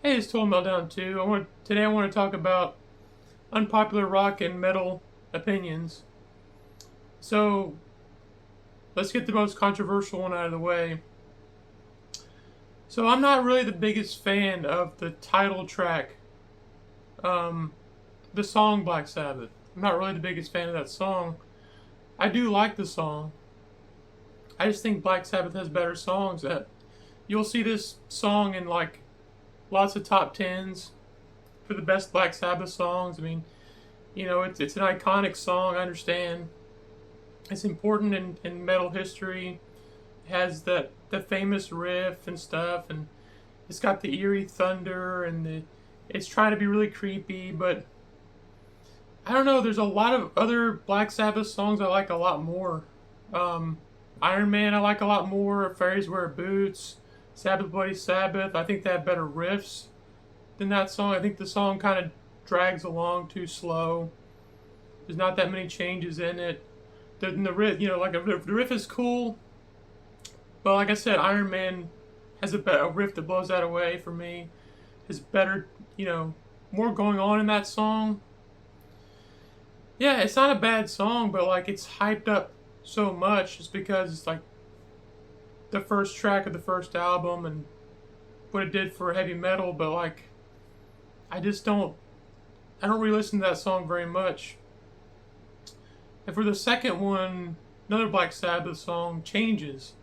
Hey, it's Total Meltdown 2. Today I want to talk about unpopular rock and metal opinions. So, let's get the most controversial one out of the way. So, I'm not really the biggest fan of the title track, um, the song Black Sabbath. I'm not really the biggest fan of that song. I do like the song. I just think Black Sabbath has better songs. That you'll see this song in like lots of top tens for the best Black Sabbath songs. I mean, it's an iconic song. I understand it's important in metal history. It has the famous riff and stuff, and it's got the eerie thunder and it's trying to be really creepy. But I don't know. There's a lot of other Black Sabbath songs I like a lot more. Um, Iron Man I like a lot more. Fairies Wear Boots, Sabbath Bloody Sabbath. I think they have better riffs than that song. I think the song kind of drags along too slow. There's not that many changes in it. The riff, the riff is cool, but like I said, Iron Man has a riff that blows that away for me. Is better, more going on in that song. Yeah, it's not a bad song, but like it's hyped up so much just because it's like the first track of the first album and what it did for heavy metal. But like, I just don't, I don't really listen to that song very much. And for the second one, another Black Sabbath song, Changes.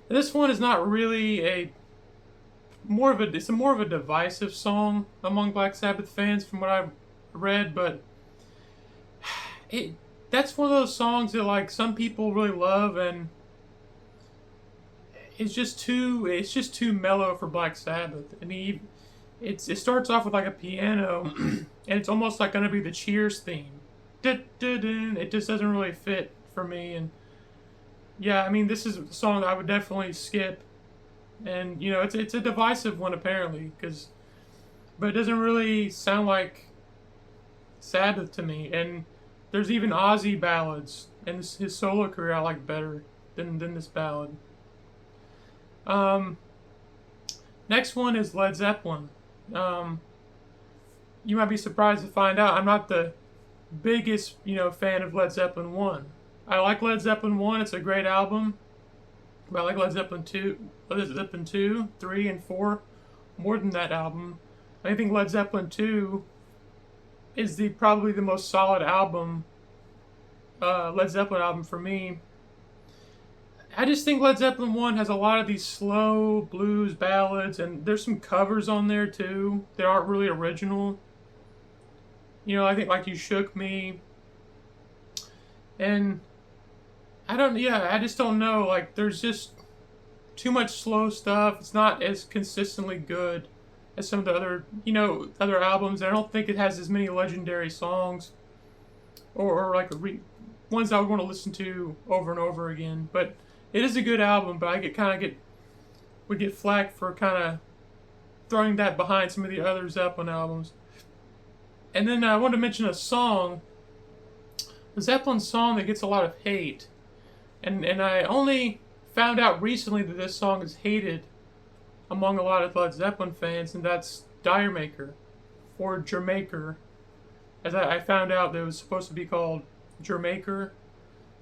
This one is not really it's a more of a divisive song among Black Sabbath fans from what I've read, but it that's one of those songs that like some people really love, and it's just too mellow for Black Sabbath. I mean, it starts off with like a piano and it's almost like going to be the Cheers theme. It just doesn't really fit for me. And yeah, I mean, this is a song that I would definitely skip. And it's a divisive one apparently, but it doesn't really sound like Sabbath to me. And there's even Ozzy ballads and his solo career I like better than this ballad. Um, Next one is Led Zeppelin. Um, you might be surprised to find out I'm not the biggest, fan of Led Zeppelin 1. I like Led Zeppelin 1, it's a great album. But I like Led Zeppelin 2, 3, and 4 more than that album. I think Led Zeppelin 2 is probably the most solid album, Led Zeppelin album for me. I just think Led Zeppelin 1 has a lot of these slow blues ballads, and there's some covers on there too that aren't really original. I think like You Shook Me, and I just don't know. Like, there's just too much slow stuff. It's not as consistently good as some of the other albums. And I don't think it has as many legendary songs or like ones I would want to listen to over and over again. But it is a good album. But would get flack for kind of throwing that behind some of the other Zeppelin albums. And then I want to mention a Zeppelin song that gets a lot of hate. And I only found out recently that this song is hated among a lot of Led Zeppelin fans, and that's Dire Maker, or Jermaker. As I found out that it was supposed to be called Jermaker,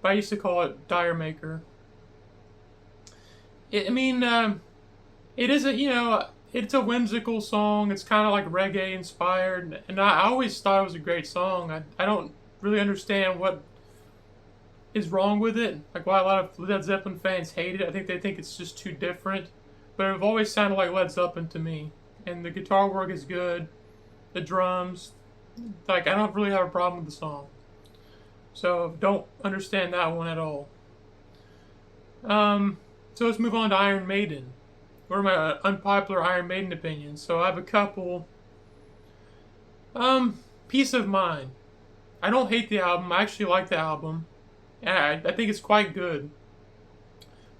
but I used to call it Dire Maker. It is it's a whimsical song. It's kind of like reggae inspired, and I always thought it was a great song. I don't really understand what is wrong with it. Like why a lot of Led Zeppelin fans hate it. I think they think it's just too different. But it always sounded like Led Zeppelin to me. And the guitar work is good. The drums. Like, I don't really have a problem with the song. So don't understand that one at all. So let's move on to Iron Maiden. What are my unpopular Iron Maiden opinions? So I have a couple. Peace of Mind. I don't hate the album. I actually like the album. And I think it's quite good.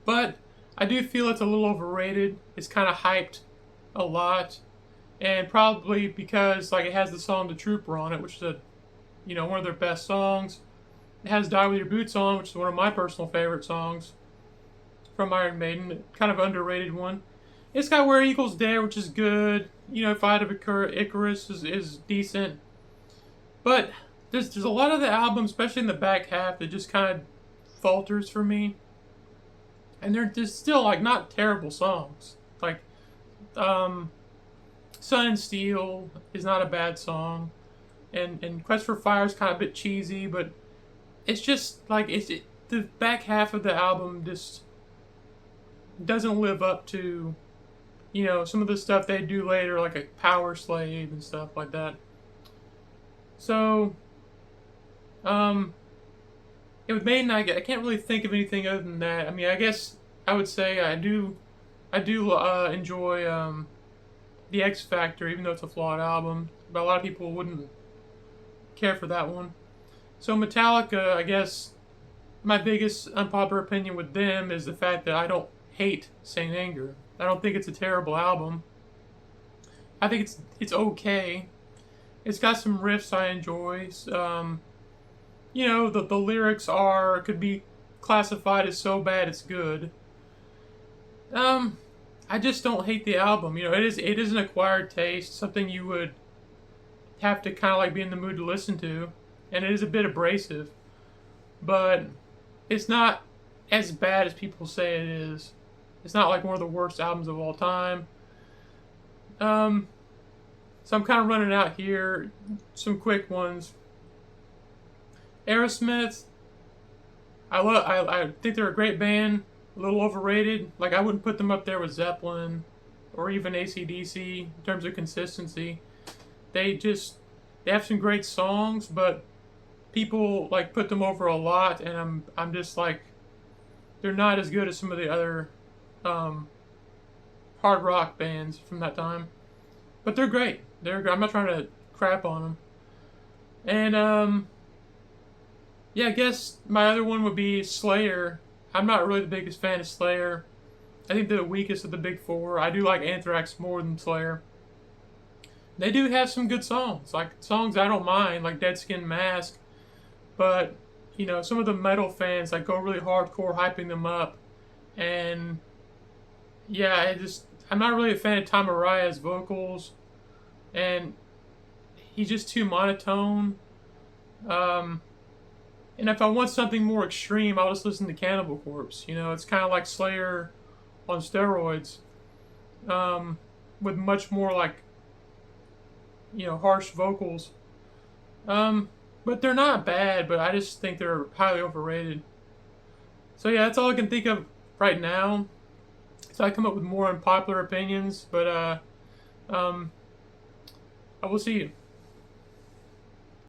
But I do feel it's a little overrated. It's kind of hyped a lot. And probably because like it has the song The Trooper on it, which is one of their best songs. It has Die With Your Boots On, which is one of my personal favorite songs from Iron Maiden. Kind of underrated one. It's got Where Eagles Dare, which is good. Fight of Icarus is decent. But there's a lot of the album, especially in the back half, that just kind of falters for me. And they're just still like not terrible songs. Like um, Sun and Steel is not a bad song, and Quest for Fire is kind of a bit cheesy, but it's just like the back half of the album just doesn't live up to some of the stuff they do later, like a Power Slave and stuff like that. So with Maiden, I can't really think of anything other than that. I mean, I guess I would say I do enjoy the X Factor, even though it's a flawed album. But a lot of people wouldn't care for that one. So Metallica, I guess my biggest unpopular opinion with them is the fact that I don't hate Saint Anger. I don't think it's a terrible album. I think it's okay. It's got some riffs I enjoy. The lyrics could be classified as so bad it's good. I just don't hate the album. It is an acquired taste, something you would have to kind of like be in the mood to listen to, and it is a bit abrasive, but it's not as bad as people say it is. It's not like one of the worst albums of all time. So I'm kind of running out here. Some quick ones. Aerosmith. I think they're a great band. A little overrated. Like I wouldn't put them up there with Zeppelin or even AC/DC in terms of consistency. They have some great songs, but people like put them over a lot, and I'm just like they're not as good as some of the other hard rock bands from that time. But they're great. I'm not trying to crap on them. And yeah, I guess my other one would be Slayer. I'm not really the biggest fan of Slayer. I think they're the weakest of the big four. I do like Anthrax more than Slayer. They do have some good songs, like songs I don't mind, like Dead Skin Mask. But some of the metal fans like go really hardcore hyping them up, and yeah, I'm not really a fan of Tom Araya's vocals, and he's just too monotone. And if I want something more extreme, I'll just listen to Cannibal Corpse. It's kind of like Slayer on steroids, with much more like harsh vocals. But they're not bad, but I just think they're highly overrated. So yeah, that's all I can think of right now. So I come up with more unpopular opinions, but I will see you.